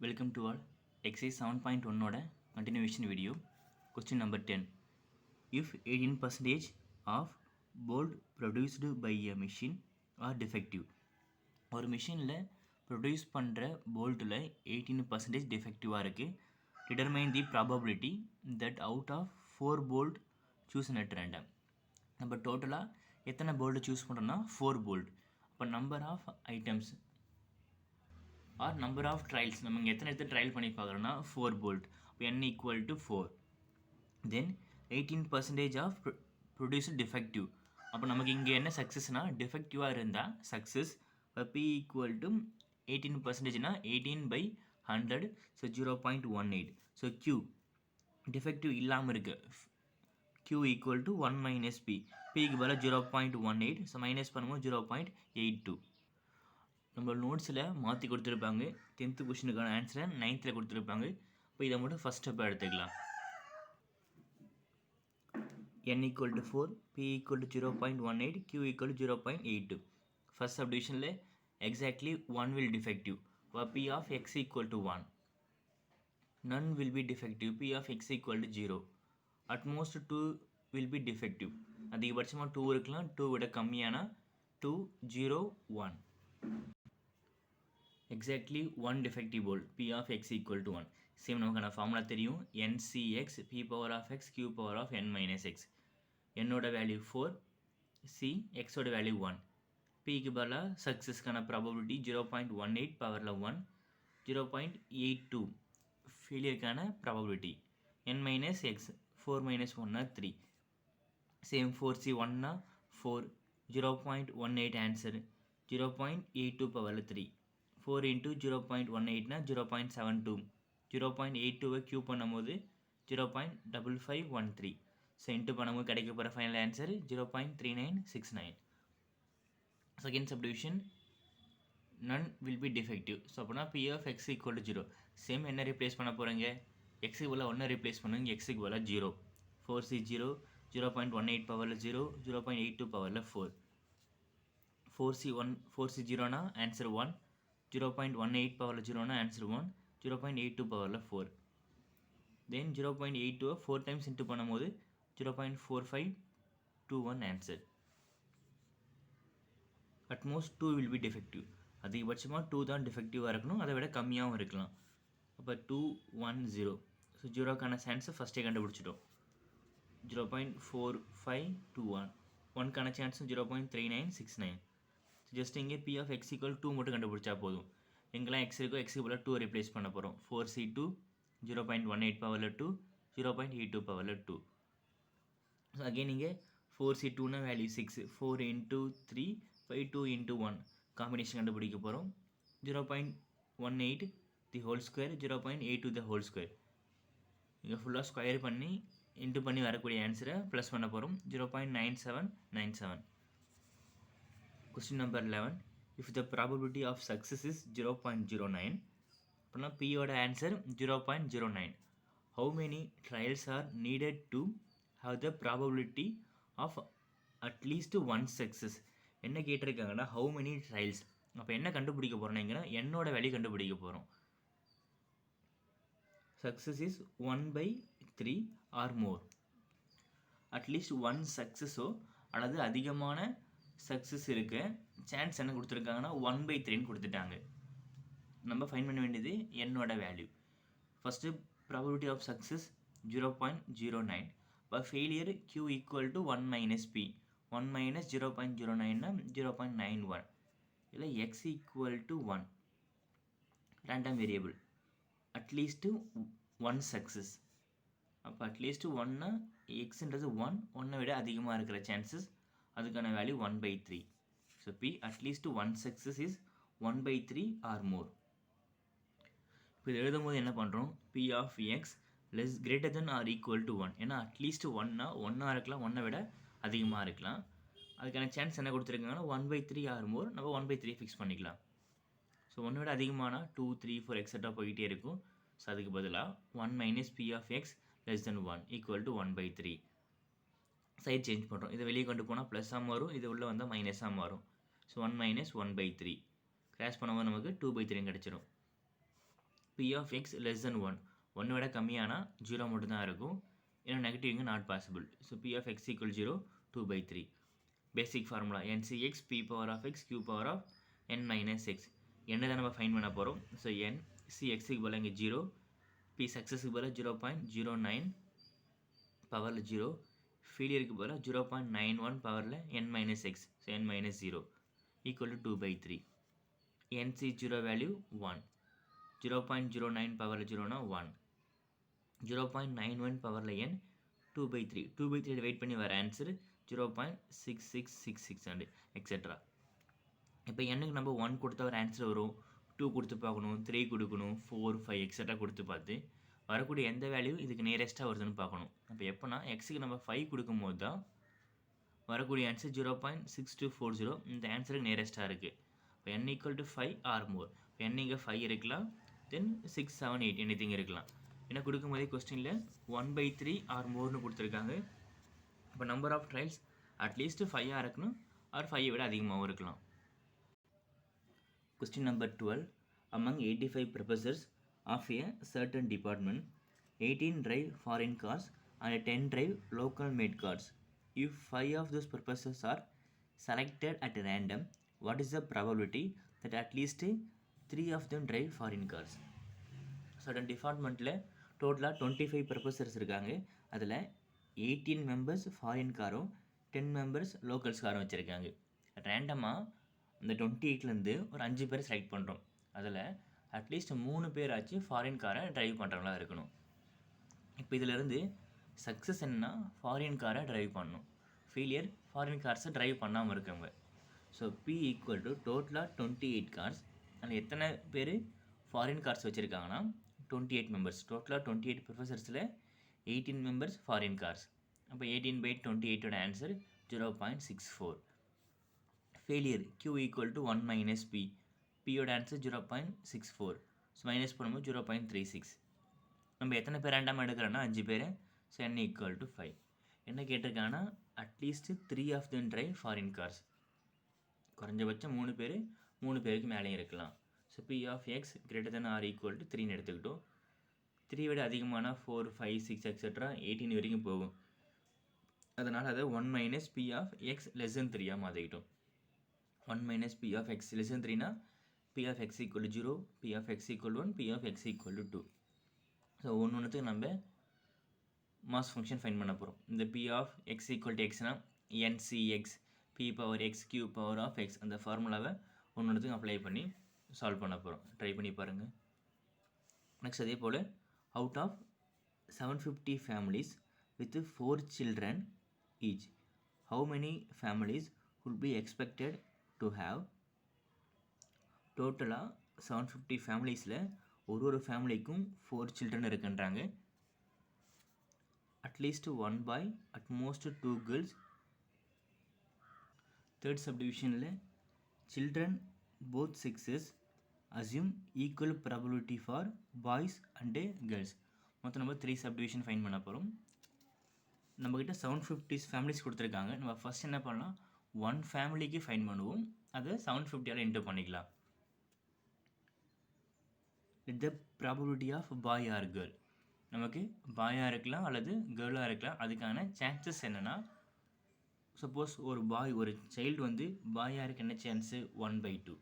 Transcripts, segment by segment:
Welcome to all. Exercise 7.1 ஓட continuation video. Question number 10. If 18% of bolt produced by a machine are defective. ஒரு மிஷினில் produce பண்ணுற போல்ட்டில் 18% டிஃபெக்டிவாக இருக்குது. Determine the probability that out of 4 bolt choose at random. நம்ம டோட்டலாக எத்தனை bolt choose பண்ணுறோன்னா 4 போல்ட். அப்போ number of items or number of trials நம்ம இங்கே எத்தனை ட்ரையல் பண்ணி பார்க்குறோன்னா 4 போல்ட். இப்போ n equal to 4. Then 18% of produce defective. அப்போ நமக்கு இங்கே என்ன சக்ஸஸ்னால் டிஃபெக்டிவாக இருந்தால் சக்ஸஸ். இப்போ p ஈக்குவல் டு 18%னா 18/100, ஸோ 0.18. ஸோ q டிஃபெக்டிவ் இல்லாமல் இருக்குது. q equal to 1 minus p. பிக்கு பதிலாக 0.18, ஸோ மைனஸ் பண்ணும்போது 0.82. நம்ம நோட்ஸில் மாற்றி கொடுத்துருப்பாங்க. 10th கொஷனுக்கான ஆன்சரை 9th கொடுத்துருப்பாங்க. இப்போ இதை மட்டும் ஃபஸ்ட் ஸ்டெப்பாக எடுத்துக்கலாம். n equal to 4, p equal to 0.18, q equal to 0.82. First சப்டிவிஷனில் exactly 1 will defective. p of x equal to 1. None will be defective. p of x equal to 0. At most 2 will be defective. அதிகபட்சமாக 2 இருக்கலாம். 2 விட கம்மியான 2, 0, 1. Exactly 1 defective போல்ட். p of x equal to 1. Same நமக்கான formula தெரியும். ncx p power of x q power of n minus x. என்னோட value 4, c எக்ஸோட value 1. பிக்கு பதிலாக சக்ஸஸ்க்கான ப்ராபபிலிட்டி 0.18 பவரில் 1, 0.82 ஃபெயிலியருக்கான probability. n minus x 4 minus 1னா 3. சேம் 4c 1னா 4, 0.18 ஆன்சர், 0.82 பவரில் 3. 4 into 0.18னா 0.72. 0.82வை க்யூ பண்ணும்போது 0.5513. ஸோ இன்ட்டு பண்ணும்போது கிடைக்க போகிற final answer 0.3969. Second subdivision none will be defective. So அப்படின்னா p of x equal to 0. Same என்ன ரிப்ளேஸ் பண்ண போகிறீங்க? எக்ஸுக்கு பதிலாக 1 ரிப்ளேஸ் பண்ணுங்க. எக்ஸுக்கு பதிலாக 0. 4c 0, 0.18 பவரில் 0, 0.82 பவரில் 4. 4c 0னா ஆன்சர் 1, 0.18 பவரில் 0னா ஆன்சர் 1, 0.82 பவரில் 4. தென் 0.82 4 டைம்ஸ் இன்ட்டு பண்ணும்போது 0.4521 answer. At most 2 will be defective. அதிகபட்சமாக 2 தான் டிஃபெக்டிவாக இருக்கணும். அதை விட கம்மியாகவும் இருக்கலாம். அப்போ 2, 1, 0. ஸோ 0க்கான சான்ஸை ஃபஸ்ட்டே கண்டுபிடிச்சிட்டோம். 0.4521. 1க்கான சான்ஸும் 0.3969. ஜஸ்ட் இங்கே p ஆஃப் x ஈக்குவல் 2 மட்டும் கண்டுபிடிச்சா போதும். எங்கெல்லாம் x இருக்கோ x பதிலாக 2 ரிப்ளேஸ் பண்ண போகிறோம். 4c2, 0.18 பவரில் 2, 0.82 பவரில் 2. ஸோ அகெயின் இங்கே 4c2னா வேல்யூ 6, 4 into 3, 5, 2 into 1 காம்பினேஷன் கண்டுபிடிக்க போகிறோம். 0.18 the whole square, 0.82 the whole square. இங்கே ஃபுல்லாக ஸ்கொயர் பண்ணி இன்ட்டு பண்ணி வரக்கூடிய ஆன்சரை ப்ளஸ் பண்ண போகிறோம். 0.9797. Question number 11. If the probability of success is 0.09, அப்படின்னா p யோட answer 0.09. How many trials are needed to have the probability of at least one success? என்ன கேட்டிருக்காங்கன்னா how many trials. அப்போ என்ன கண்டுபிடிக்க போகிறோம்னா என்னோட வேல்யூ கண்டுபிடிக்க போகிறோம். Success is 1/3 or more. At least 1 சக்ஸஸோ அல்லது அதிகமான சக்ஸஸ் இருக்க சான்ஸ் என்ன கொடுத்துருக்காங்கன்னா 1/3ன்னு கொடுத்துட்டாங்க. நம்ம ஃபைன் பண்ண வேண்டியது என்னோட value. First probability of success 0.09. இப்போ failure q equal to 1 minus p. 1 minus 0.09னா 0.91. இல்லை x equal to 1. Random variable. At least 1 success. அப்போ அட்லீஸ்ட்டு 1னா எக்ஸுன்றது 1 விட அதிகமாக இருக்கிற சான்சஸ், அதுக்கான value 1/3. So p at least 1 success is 1/3 or more. இப்போ இது எழுதும் போது என்ன பண்ணுறோம்? p of X less greater than or equal to 1. ஏன்னா அட்லீஸ்ட் 1னா 1ஆக இருக்கலாம், 1 விட அதிகமாக இருக்கலாம். அதுக்கான சான்ஸ் என்ன கொடுத்துருக்காங்கன்னா 1/3 ஆர் மோர். நம்ம 1/3 ஃபிக்ஸ் பண்ணிக்கலாம். ஸோ 1 விட அதிகமானால் 2, 3, 4 எக்ஸட்ரா போயிட்டே இருக்கும். ஸோ அதுக்கு பதிலாக 1 minus p of X less than 1 equal to 1/3. Side change பண்ணுறோம். இதை வெளியே கொண்டு போனால் ப்ளஸ்ஸாக மாறும், இது உள்ளே வந்தால் மைனஸாக மாறும். ஸோ 1 மைனஸ் 1/3 கிராஸ் பண்ணும்போது நமக்கு 2/3 கிடச்சிடும். P of X less than 1 ஒன்றை விட கம்மியானால் 0 மட்டும்தான் இருக்கும். ஏன்னா நெகட்டிவ் இங்கே not possible. So p of X equal 0 2/3. Basic formula NCx p power of x q power of n minus x. என்ன தான் நம்ம ஃபைன் பண்ண போகிறோம். ஸோ n c எக்ஸுக்கு பதிலாக இங்கே 0, p சக்ஸஸுக்கு பதிலாக 0.09 பவரில் 0, ஃபெயிலியருக்கு பதிலாக 0.91 பவரில் n minus X. So n minus 0 equal to 2/3. NC 0 value 1, 0.09 பவரில் 0னா 1, 0.91 பவரில் n 2/3. 2/3 டிவைட் பண்ணி வர ஆன்சர் 0.6666 அண்ட் எக்ஸெட்ரா. இப்போ என்னக்கு நம்ம 1 கொடுத்தா ஒரு ஆன்சர் வரும், 2 கொடுத்து பார்க்கணும், 3 கொடுக்கணும், 4, 5 எக்ஸெட்ரா கொடுத்து பார்த்து வரக்கூடிய எந்த வேல்யூ இதுக்கு நியரஸ்ட்டாக வருதுன்னு பார்க்கணும். அப்போ எப்போனா எக்ஸுக்கு நம்ம 5 கொடுக்கும்போது தான் வரக்கூடிய ஆன்சர் 0.6240 இந்த ஆன்சருக்கு நியரஸ்ட்டாக இருக்குது. இப்போ n equal to 5 R more. இப்போ n இங்கே 5 இருக்கலாம், தென் 6, 7, 8 எனிதிங் இருக்கலாம். ஏன்னா கொடுக்கும்போதே கொஸ்டினில் 1/3 ஆர் மோர்னு கொடுத்துருக்காங்க. இப்போ நம்பர் ஆஃப் ட்ரையல்ஸ் அட்லீஸ்ட் 5 இருக்கணும், ஆர் 5 விட அதிகமாகவும் இருக்கலாம். Question number 12. Among 85 professors of a certain department, 18 drive foreign cars and 10 drive local made cars. If 5 of those professors are selected at random, what is the probability that at least 3 of them drive foreign cars? Certain departmentல டோட்டலாக 25 professors இருக்காங்க. அதில் 18 members foreign காரும் 10 members locals காரும் வச்சுருக்காங்க. ரேண்டமாக இந்த 28லேருந்து ஒரு 5 பேர் செலக்ட் பண்ணுறோம். அதில் அட்லீஸ்ட் 3 பேராச்சு ஃபாரின் காரை ட்ரைவ் பண்ணுறவங்களா இருக்கணும். இப்போ இதிலேருந்து சக்ஸஸ் என்னன்னா ஃபாரின் காரை ட்ரைவ் பண்ணணும், ஃபெயிலியர் ஃபாரின் கார்ஸை ட்ரைவ் பண்ணாமல் இருக்கவங்க. ஸோ பி ஈக்குவல் டு டோட்டலாக 28 கார்ஸ், அதில் எத்தனை பேர் ஃபாரின் கார்ஸ் வச்சுருக்காங்கன்னா 28 மெம்பர்ஸ். டோட்டலாக 28 ப்ரொஃபஸர்ஸில் 18 மெம்பர்ஸ் ஃபாரின் கார்ஸ். அப்போ 18/28 answer 0.64. Failure Q equal to 1 minus p. பியோட ஆன்சர் 0.64. ஸோ மைனஸ் பண்ணும்போது 0.36. நம்ம எத்தனை பேர் ரேண்டமாக எடுக்கிறோன்னா 5 பேர். So n equal to 5. என்ன கேட்டிருக்காங்கன்னா at least 3 of then drive foreign cars. குறைஞ்சபட்சம் 3 பேர், 3 பேருக்கு மேலேயும் இருக்கலாம். So p of x greater than or equal to 3ன்னு எடுத்துக்கிட்டோம். 3 விட அதிகமான 4, 5, 6 எக்ஸெட்ரா 18 வரைக்கும் போகும். அதனால் அதை 1 minus P of X less than 3 மாற்றிக்கிட்டோம். 1 minus P of X less than 3னா P of X equal to 0, B of X equal 1, P of X equal to 2. So ஒன்றுத்துக்கு நம்ம மாஸ் ஃபங்க்ஷன் ஃபைன் பண்ண போகிறோம். இந்த P of X equal to எக்ஸ்னா NCx P power X q power of X அந்த ஃபார்முலாவை ஒன்றுத்துக்கு apply பண்ணி சால்வ் பண்ண போகிறோம். ட்ரை பண்ணி பாருங்கள். நெக்ஸ்ட் அதே போல் out of 750 families with 4 children each, how many families would be expected to have? டோட்டலாக 750 ஃபேமிலிஸில் ஒரு ஃபேமிலிக்கும் 4 children இருக்குன்றாங்க. At least 1 boy, at most 2 girls. Third சப்டிவிஷனில் children both sexes assume equal probability for boys and girls. மொத்தம் நம்ம 3 subdivision fine பண்ண போகிறோம். நம்மக்கிட்ட 750 ஃபேமிலிஸ் கொடுத்துருக்காங்க. நம்ம ஃபஸ்ட் என்ன பண்ணலாம், 1 ஃபேமிலிக்கு ஃபைன் பண்ணுவோம், அதை 750ஆல் இன்டூ பண்ணிக்கலாம். With the probability of boy or girl. நமக்கு பாயாக இருக்கலாம் அல்லது கேர்ளாக இருக்கலாம். அதுக்கான சான்சஸ் என்னென்னா, சப்போஸ் ஒரு பாய், ஒரு சைல்டு வந்து பாயாக இருக்க என்ன சான்ஸு 1/2.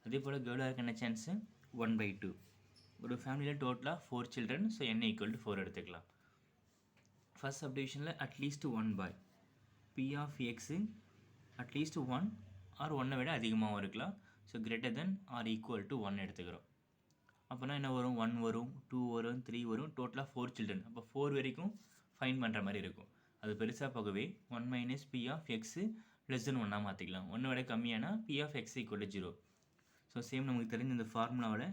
அதே போல் கேர்ளாக இருக்க என்ன சான்ஸு 1/2. ஒரு ஃபேமிலியில் டோட்டலாக 4 children. So n equal to 4 எடுத்துக்கலாம். ஃபர்ஸ்ட் சப்டிவிஷனில் at least 1 boy. P of X at least 1 or 1 விட அதிகமாகவும் இருக்கலாம். So greater than or equal to 1 எடுத்துக்கிறோம். அப்போனா என்ன வரும், 1 வரும், 2 வரும், 3 வரும், டோட்டலாக 4 children. அப்போ 4 வரைக்கும் ஃபைன் பண்ணுற மாதிரி இருக்கும். அது பெருசாக போகவே 1 minus P of X less than 1 மாற்றிக்கலாம். 1 விட கம்மியானா P of X equal to 0. So same நமக்கு தெரிஞ்ச இந்த ஃபார்முலாவில்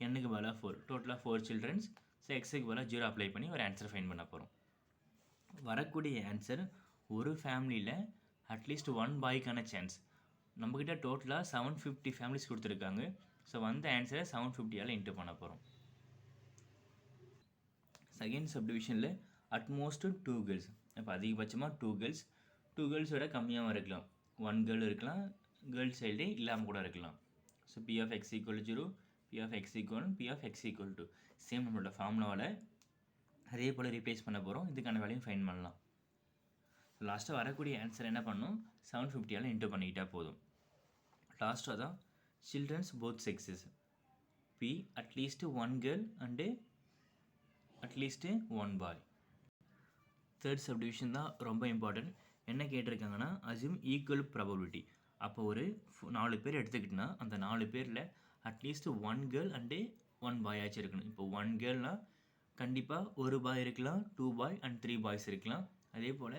என்னுக்கு பதிலாக 4, டோட்டலாக 4 children. ஸோ எக்ஸுக்கு பதிலாக 0 அப்ளை பண்ணி ஒரு ஆன்சர் ஃபைன் பண்ண போகிறோம். வரக்கூடிய ஆன்சர் ஒரு ஃபேமிலியில் அட்லீஸ்ட் 1 பாய்க்கான சான்ஸ். நம்மக்கிட்ட டோட்டலாக 750 ஃபேமிலிஸ் கொடுத்துருக்காங்க. ஸோ வந்த ஆன்சரை 750ஆல் இன்ட்டு பண்ண போகிறோம். செகண்ட் சப்டிவிஷனில் அட்மோஸ்ட் 2 கேர்ள்ஸ். இப்போ அதிகபட்சமாக 2 கேர்ள்ஸ். 2 கேர்ள்ஸோட கம்மியாகவும் இருக்கலாம். 1 கேர்ள் இருக்கலாம், கேர்ள் சைல்டே இல்லாமல் கூட இருக்கலாம். So p of X equal 0, B of X equal p of X equal to same நம்மளோட ஃபார்முலாவில் அதே போல் ரீப்ளேஸ் பண்ண போகிறோம். இதுக்கான வேல்யூ ஃபைன் பண்ணலாம். லாஸ்ட்டாக வரக்கூடிய ஆன்சர் என்ன பண்ணணும், 750 இன்ட்டு பண்ணிக்கிட்டா போதும். லாஸ்ட்டாக தான் childrens both sexes be at least one girl and at least one boy. Third subdivision தான் ரொம்ப இம்பார்ட்டன்ட். என்ன கேட்டிருக்காங்கன்னா அசியூம் ஈக்குவல் ப்ராபபிலிட்டி. அப்போ ஒரு 4 பேர் எடுத்துக்கிட்டோன்னா அந்த 4 பேரில் at least one girl and one boy ஆச்சு இருக்கணும். இப்போ ஒன் கேர்ள்னால் கண்டிப்பாக ஒரு பாய் இருக்கலாம், 2 பாய் அண்ட் 3 பாய்ஸ் இருக்கலாம். அதே போல்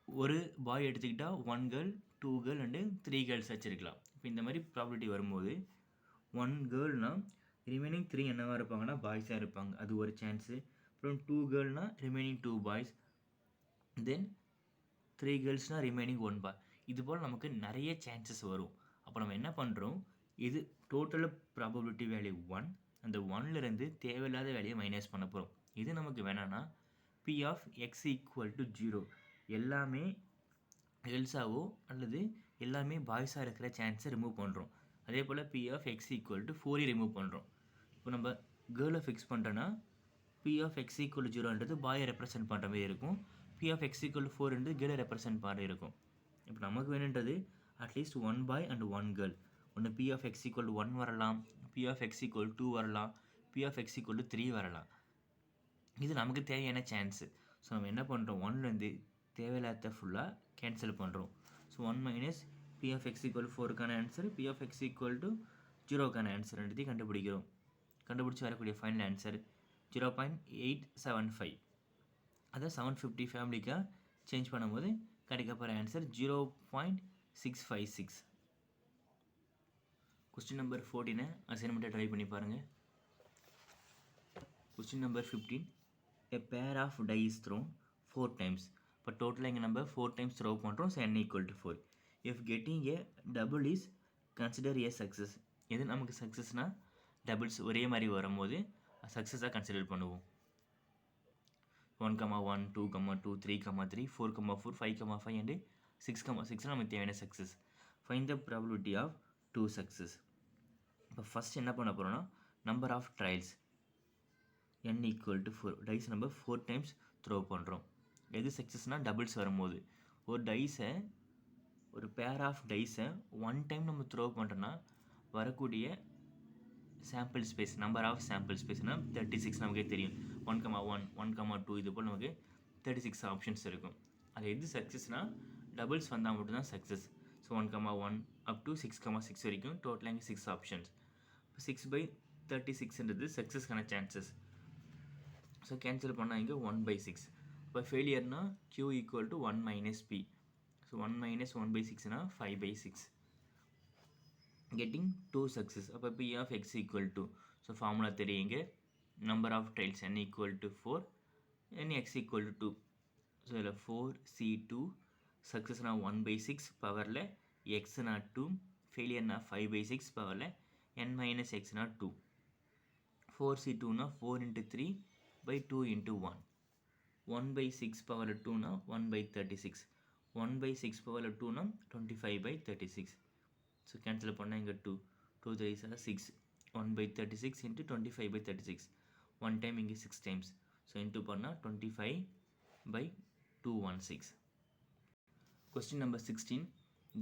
ஒரு பாய் எடுத்துக்கிட்டால் 1 கேர்ள் 2 கேர்ள் அண்டு 3 கேர்ள்ஸ் வச்சுருக்கலாம். இப்போ இந்த மாதிரி ப்ராபபிலிட்டி வரும்போது 1 கேர்ள்னால் ரிமைனிங் 3 என்னவாக இருப்பாங்கன்னா பாய்ஸாக இருப்பாங்க, அது ஒரு சான்ஸு. அப்புறம் 2 கேர்ள்னால் ரிமைனிங் 2 பாய்ஸ், தென் 3 கேர்ள்ஸ்னால் ரிமைனிங் 1 பாய். இது போல் நமக்கு நிறைய சான்சஸ் வரும். அப்போ நம்ம என்ன பண்ணுறோம், இது டோட்டல் ப்ராபபிலிட்டி வேல்யூ 1, அந்த 1லேருந்து தேவையில்லாத வேல்யூயை மைனஸ் பண்ண போகிறோம். இது நமக்கு வேணான்னா P of X equal to 0 எல்லாமே கேர்ள்ஸாவோ அல்லது எல்லாமே பாய்ஸாக இருக்கிற சான்ஸை ரிமூவ் பண்ணுறோம். அதே போல் P of X equal to 4 remove பண்ணுறோம். இப்போ நம்ம கேர்ளை ஃபிக்ஸ் பண்ணுறோன்னா பி ஆஃப் எக்ஸ் ஈக்குவல் 0ன்றது பாயை ரெப்ரசென்ட் பண்ணுற மாதிரி இருக்கும், பி ஆஃப் எக்ஸ் ஈக்குவல் 4ன்றது கேர்ளை ரெப்ரசென்ட் பண்ணுற இருக்கும். இப்போ நமக்கு வேணுன்றது அட்லீஸ்ட் 1 பாய் அண்ட் 1 கேர்ள். ஒன்று பி ஆஃப் எக்ஸ் ஈக்குவல் 1 வரலாம், பி ஆஃப் எக்ஸ் ஈக்குவல் 2 வரலாம், பி ஆஃப் எக்ஸ் ஈக்குவல் 3 வரலாம். இது நமக்கு தேவையான சான்ஸு. ஸோ நம்ம என்ன பண்ணுறோம், 1லேருந்து தேவையில்லாத ஃபுல்லாக கேன்சல் பண்ணுறோம். So 1 minus P of X equal 4க்கான answer, P of X equal to 0க்கான ஆன்சர் ரெண்டுத்தையும் கண்டுபிடிக்கிறோம். கண்டுபிடிச்சி வரக்கூடிய ஃபைனல் ஆன்சர் 0.875. அதை 750 ஃபேமிலிக்காக சேஞ்ச் பண்ணும்போது கிடைக்க போகிற ஆன்சர் 0.656. கொஸ்டின் நம்பர் 14 அசைன்மெண்ட்டை ட்ரை பண்ணி பாருங்கள். Question number 15, a pair of die is thrown 4 times. இப்போ டோட்டலாக இங்கே நம்ம 4 times த்ரோ பண்ணுறோம். So n equal to 4. if getting a double is consider a success. எது நமக்கு சக்ஸஸ்னால் டபுள்ஸ் ஒரே மாதிரி வரும்போது சக்ஸஸாக கன்சிடர் பண்ணுவோம். 1,1, 2,2, 3,3, 4,4, 5,5 அண்டு 6,6 நமக்கு தேவையான success. Find the probability of 2 success. இப்போ ஃபஸ்ட் என்ன பண்ண போகிறோன்னா number of trials n equal to 4. Dice நம்ம 4 times த்ரோ பண்ணுறோம். எது சக்ஸஸ்னால் டபுள்ஸ் வரும்போது. ஒரு டைஸை ஒரு பேர் ஆஃப் டைஸை 1 time நம்ம த்ரோ பண்ணுறோன்னா வரக்கூடிய sample space number of sample ஸ்பேஸ்னால் 36 நமக்கே தெரியும். 1,1, 1,2 இது போல் நமக்கு 36 ஆப்ஷன்ஸ் இருக்கும். அது எது சக்ஸஸ்னால் டபுள்ஸ் வந்தால் மட்டும்தான் சக்ஸஸ். ஸோ 1,1 அப் டு 6,6 வரைக்கும் டோட்டலாக இங்கே 6 ஆப்ஷன்ஸ். இப்போ 6/36ன்றது சக்ஸஸ்க்கான சான்சஸ். ஸோ கேன்சல் பண்ணால் இங்கே 1/6. இப்போ ஃபெயிலியர்னா q equal to 1 minus P. So 1 minus 1/6னா 5/6. getting 2 success. அப்போ p of x equal to, so formula தெரியுங்க, number of trials n equal to 4, n x equal to 2. So இதில் 4c2 சக்ஸஸ்னா 1/6 பவரில் எக்ஸ்னா 2, ஃபெயிலியர்னா 5/6 பவரில் n மைனஸ் எக்ஸ்னா 2. 4c2னா 4 into 3 by 2 into 1. 1/6 பவர் 2னா 1/36. 1/6 power 2னா 25/36. ஸோ கேன்சல் பண்ணால் இங்கே 2 3s 6. 1/36 into 25/36. 1 time இங்கே 6 times. ஸோ இன்ட்டு பண்ணால் 25/216. Question number 16,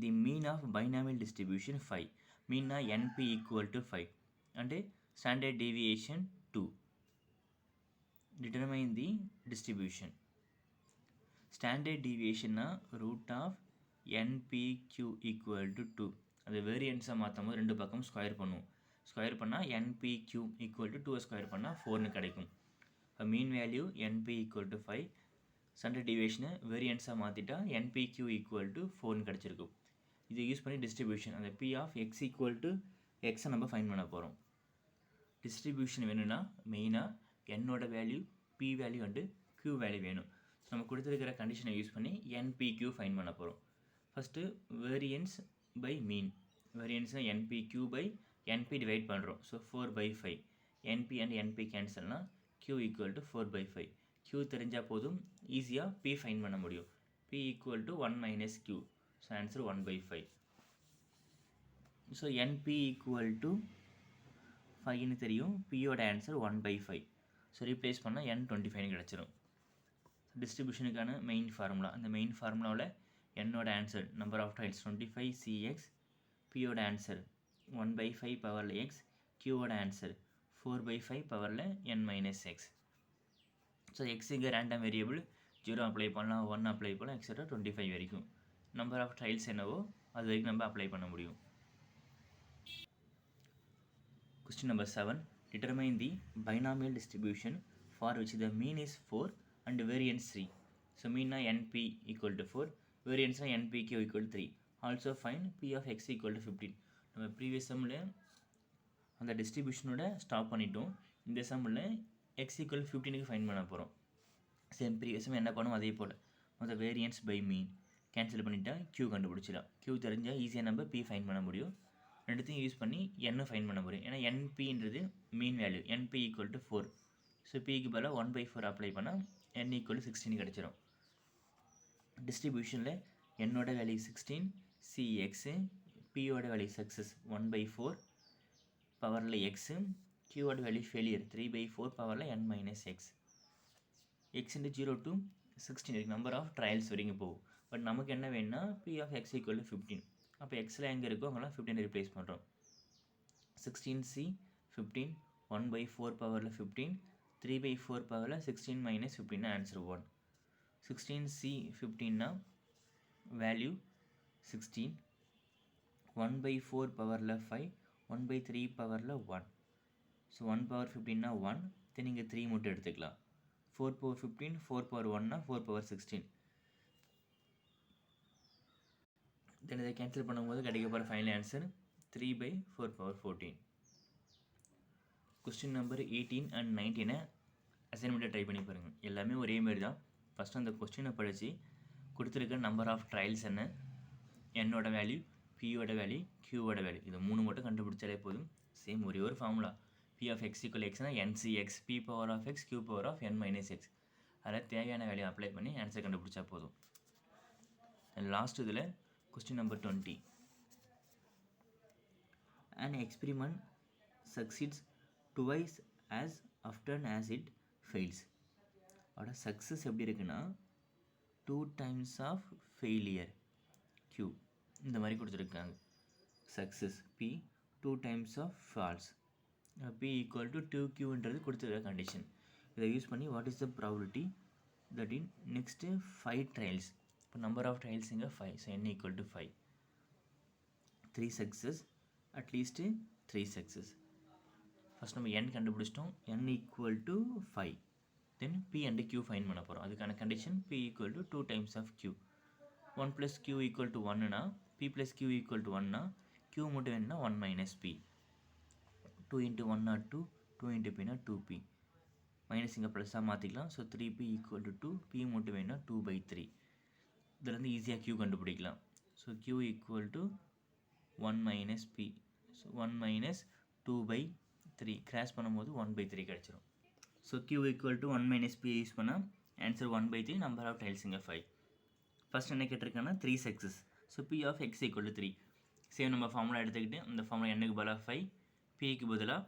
the mean of binomial distribution 5. மீன்னா NP equal to 5 and standard deviation 2. determine the distribution. Standard டீவியேஷன்னா root of NPQ equal to 2. அது வேரியன்ஸாக மாற்றும் போது ரெண்டு பக்கம் ஸ்கொயர் பண்ணுவோம். ஸ்கொயர் பண்ணால் NPQ equal to 2 ஸ்கொயர் பண்ணால் 4ன்னு கிடைக்கும். இப்போ mean value NP equal to 5, standard டீவியேஷனை வேரியன்ஸாக மாற்றிட்டா NPQ equal to 4ன்னு கிடச்சிருக்கும். இது யூஸ் பண்ணி டிஸ்ட்ரிபியூஷன் அந்த P of x equal to xை நம்ம ஃபைண்ட் பண்ண போகிறோம். டிஸ்ட்ரிபியூஷன் வேணும்னா மெயினாக என்னோட value, P value and Q value வேணும். நம்ம கொடுத்துருக்கிற கண்டிஷனை யூஸ் பண்ணி NPQ ஃபைண்ட் பண்ண போகிறோம். First variance by mean. வேரியன்ஸ்னால் NPQ பை NP டிவைட் பண்ணுறோம். ஸோ 4/5. NP அண்ட் NP கேன்சல்னால் Q equal to 4/5. Q தெரிஞ்சால் போதும், ஈஸியாக P ஃபைண்ட் பண்ண முடியும். P equal to 1 minus Q. So answer 1/5. So NP equal to 5ன்னு தெரியும். பியோட ஆன்சர் 1/5. ஸோ ரீப்ளேஸ் பண்ணால் n25 கிடச்சிரும். டிஸ்ட்ரிபியூஷனுக்கான மெயின் ஃபார்முலா, அந்த மெயின் ஃபார்முலாவில் என்னோட answer number of trials 25 cx, பியோட ஆன்சர் 1/5 பவரில் எக்ஸ், கியூவோட ஆன்சர் 4/5 பவரில் n-x. ஸோ எக்ஸ் இங்கே ரேண்டம் வேரியபிள், 0 அப்ளை பண்ணலாம், 1 அப்ளை பண்ணலாம், எக்ஸட்ரா 25 வரைக்கும். நம்பர் ஆஃப் ட்ரையல்ஸ் என்னவோ அது வரைக்கும் நம்ம அப்ளை பண்ண முடியும். Question number 7. Determine the binomial distribution for which the mean is 4 and variance 3. So mean np equal to 4, variance npq equal to 3. Also find p of x equal to 15. நம்ம previous சம்மில் அந்த டிஸ்ட்ரிபியூஷனோட stop பண்ணிட்டோம். இந்த சம்மில் x equal 15க்கு fine பண்ண போகிறோம். Same previous some என்ன பண்ணும் அதே போல் மொதல் வேரியன்ஸ் பை மீன் கேன்சல் பண்ணிட்டா q கண்டுபிடிச்சிடலாம். q தெரிஞ்சால் ஈஸியாக நம்ம p ஃபைன் பண்ண முடியும். ரெண்டுத்தையும் யூஸ் பண்ணி n ஃபைன் பண்ண முடியும். ஏன்னா npன்றது mean value, np equal to 4. So பிக்கு பதிலாக 1/4 அப்ளை பண்ணால் n ஈக்குவல் 16 கிடச்சிரும். டிஸ்ட்ரிபியூஷனில் என்னோட வேல்யூ 16, cx, பியோட வேல்யூ சக்ஸஸ் 1/4 பவரில் எக்ஸு, கியூவோட வேல்யூ ஃபெயிலியர் 3/4 பவரில் n-x. x 0 to 16 இருக்குது, நம்பர் ஆஃப் ட்ரையல்ஸ் வரைக்கும் போகும். பட் நமக்கு என்ன வேணும்னா p of x equal to 15. அப்போ எக்ஸில் எங்கே இருக்கோ அங்கெல்லாம் 15 ரிப்ளேஸ் பண்ணுறோம். 16c 15, 1/4 பவரில் 15, 3/4 பவரில் 16 - 15 ஆன்சர் 1. 16c 15னா வேல்யூ 16, 1/4 பவரில் 5, 1/3 பவரில் 1. ஸோ 1 பவர் 15னா 1, தென் இங்கே 3 மட்டும் எடுத்துக்கலாம். 4 பவர் 15, 4 பவர் 1னா 4 பவர் 16. தென் இதை கேன்சல் பண்ணும்போது கிடைக்க போகிற final answer 3/4 power 14. Question number 18 and 19 அசைன்மெண்ட்டை ட்ரை பண்ணி பாருங்கள். எல்லாமே ஒரே மாதிரி தான். ஃபஸ்ட்டு அந்த கொஸ்டினை படித்து கொடுத்துருக்க நம்பர் ஆஃப் ட்ரையல்ஸ் என்ன, என்னோட வேல்யூ, பியோட வேல்யூ, கியூவோட வேல்யூ, இது 3 மட்டும் கண்டுபிடிச்சாலே போதும். சேம் ஒரே ஒரு formula, p of x equal xனா ncx, p power of x, q power of n-x. அதில் தேவையான வேல்யூ அப்ளை பண்ணி ஆன்சர் கண்டுபிடிச்சா போதும். லாஸ்ட் இதில் Question number 20. An experiment succeeds twice as often as it fails. அதோட சக்ஸஸ் எப்படி இருக்குன்னா 2 times of failure q இந்த மாதிரி கொடுத்துருக்காங்க. Success p, 2 times of false p equal to 2q கொடுத்துருக்க கண்டிஷன். இதை யூஸ் பண்ணி what is the probability that in next 5 trials, இப்போ நம்பர் ஆஃப் ட்ரையல்ஸ் இங்கே 5, so n equal to 5. 3 success, at least 3 success. First நம்ம n கண்டுபிடிச்சிட்டோம், n equal to 5. Then p and q fine பண்ண போகிறோம். அதுக்கான condition p equal to 2 times of q. 1 plus q equal to 1னா p plus q equal to 1னா q மட்டும் வேணும்னா 1 minus p. 2 into 1 or 2, 2 into p னா 2p. Minus இங்கே ப்ளஸ்ஸாக மாற்றிக்கலாம். So 3p equal to 2, p மட்டும் வேணும்னா 2/3. இதிலேருந்து ஈஸியாக q கண்டுபிடிக்கலாம். So q equal to 1 minus p. So 1 minus 2/3 cross பண்ணும்போது 1/3 கிடச்சிரும். So q equal to 1 minus p use பண்ணால் ஆன்சர் 1/3, நம்பர் ஆஃப் டைல்ஸ் இங்கே 5. ஃபஸ்ட் என்ன கேட்டிருக்காங்கன்னா 3 success. So p of x equal to 3. Same நம்ம ஃபார்முலா எடுத்துக்கிட்டு அந்த formula n-க்கு பதிலாக 5, p-க்கு பதிலாக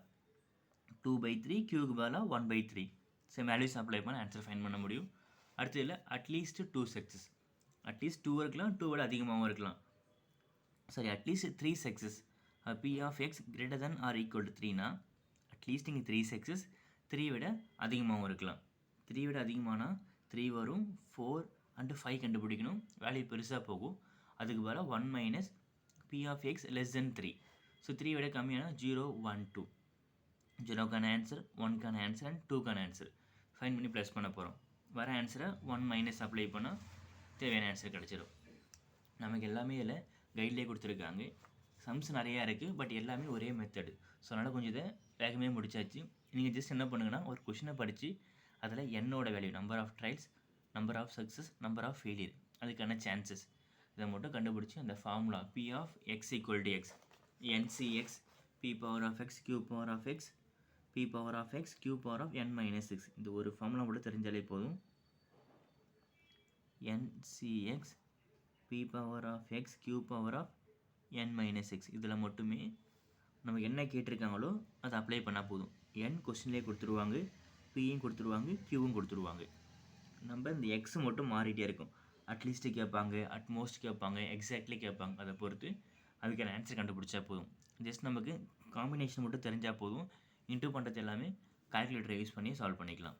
2/3, q-க்கு பதிலாக 1/3. சேம் வேல்யூஸ் அப்ளை பண்ண ஆன்சர் ஃபைன் பண்ண முடியும். அடுத்ததில் அட்லீஸ்ட் 2 சக்ஸஸ். அட்லீஸ்ட் 2 இருக்கலாம், 2 விட அதிகமாகவும் இருக்கலாம். Sorry, at least 3 success. p of x greater than or equal to 3னா அட்லீஸ்ட் இங்கே 3 சக்ஸஸ், 3 விட அதிகமாகவும் இருக்கலாம். 3 விட அதிகமானா 3 வரும், 4 and 5 கண்டுபிடிக்கணும். வேல்யூ பெருசாக போகும். அதுக்கு பதிலாக 1 minus p of x less than 3. So 3 விட கம்மியான 0, 1, 2. 0க்கான ஆன்சர், 1க்கான ஆன்சர் அண்ட் 2க்கான ஆன்சர் ஃபைன் பண்ணி ப்ளஸ் பண்ண போகிறோம். வர ஆன்சரை 1 மைனஸ் அப்ளை பண்ணால் தேவையான ஆன்சர் கிடச்சிடும். நமக்கு எல்லாமே இதில் கைட்லேயே கொடுத்துருக்காங்க. சம்ஸ் நிறையா இருக்குது, பட் எல்லாமே ஒரே மெத்தடு. ஸோ அதனால் கொஞ்சம் இதை வேகமே முடிச்சாச்சு. நீங்கள் ஜஸ்ட் என்ன பண்ணுங்கன்னா ஒரு கொஷினை படித்து அதில் என்னோட value, number of trials, number of success, number of failure, அதுக்கான சான்சஸ் இதை மட்டும் கண்டுபிடிச்சி அந்த formula p of x equal to x, ncx, p power of x, q power of x, p power of x, q power of n-6. இந்த ஒரு formula மட்டும் தெரிஞ்சாலே போதும். ncx, p power of x, q power of n-6. இதில் மட்டுமே நமக்கு என்ன கேட்டிருக்காங்களோ அதை அப்ளை பண்ணால் போதும். n கொஸ்டின்லேயே கொடுத்துருவாங்க, பியும் கொடுத்துருவாங்க, க்யூவும் கொடுத்துருவாங்க. நம்ம இந்த எக்ஸ் மட்டும் மாறிட்டே இருக்கும். அட்லீஸ்ட்டு கேட்பாங்க, அட்மோஸ்ட் கேட்பாங்க, எக்ஸாக்ட்லி கேட்பாங்க. அதை பொறுத்து அதுக்கான ஆன்சர் கண்டுபிடிச்சா போதும். ஜஸ்ட் நமக்கு காம்பினேஷன் மட்டும் தெரிஞ்சால் போதும். இன்டூ பண்ணுறது எல்லாமே கால்குலேட்டரை யூஸ் பண்ணி சால்வ் பண்ணிக்கலாம்.